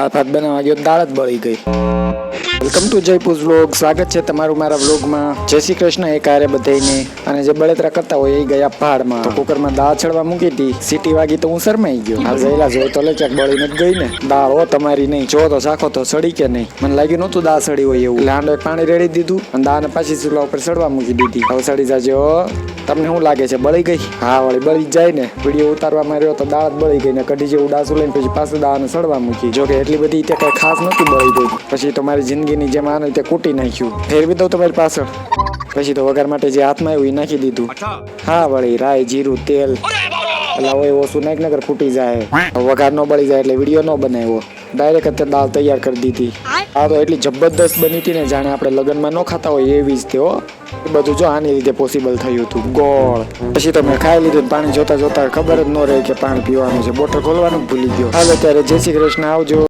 દાળ ભાત બનાવવા ગયો દાળ જ બળી ગઈ। વેલકમ ટુ જયપુર વ્લોગ, સ્વાગત છે તમારું મારા વ્લોગમાં। જય શ્રી કૃષ્ણ એક હારે બધાઈને। અને જે બળતરા કરતા હોય એ ગયા પહાડમાં, તો કુકરમાં દાળ ચડવા મૂકી હતી, સીટી વાગી તો હું શરમાઈ ગયો। હાલ ગયેલા જોઈ તો લે ક્યાંક બળી નથી ગઈ ને દાળ, હો તમારી નહીં, જો તો ચાખો તો સડી કે નહીં। મને લાગ્યું નહોતું દાળ સડી હોય એવું, એટલે હાંડો પાણી રેડી દીધું અને દાળને પાછી ચૂલા ઉપર સડવા મૂકી દીધી। હવે સડી જાજો। તમને શું લાગે છે બળી ગઈ? હા વળી બળી જાય ને। વિડીયો ઉતારવા માંર્યો તો દાળ જ બળી ગઈ ને કઢી જેવું ડાસું લઈને પછી પાછું દાળને સડવા મૂકી। જો કે એટલી બધી તે કઈ ખાસ નહોતી બળી ગઈ, પછી તો મારી જિંદગીની જેમ આને તે કૂટી નાખ્યું। ફેરવી દઉં તમારી પાછળ, પછી તો વઘાર માટે જે હાથમાં આવ્યું એ નાખી દીધું। હા વળી રાઈ જીરું તેલ એટલે હોય ઓછું નાખ નગર ફૂટી જાય। વઘાર ન બળી જાય એટલે વિડીયો ન બનાવ્યો, ડાયરેક્ટ અત્યારે દાળ તૈયાર કરી દીધી। આ તો એટલી જબરદસ્ત બની હતી ને જાણે આપણે લગ્નમાં ન ખાતા હોય એવી જ તે હો। બધું જો આની લીધે પોસિબલ થયું હતું ગોળ। પછી તો મેં ખાઈ લીધું, પાણી જોતા જોતા ખબર જ ન રહી કે પાણી પીવાનું છે, બોટલ ખોલવાનું જ ભૂલી ગયો। હાલો ત્યારે જય શ્રી કૃષ્ણ, આવજો।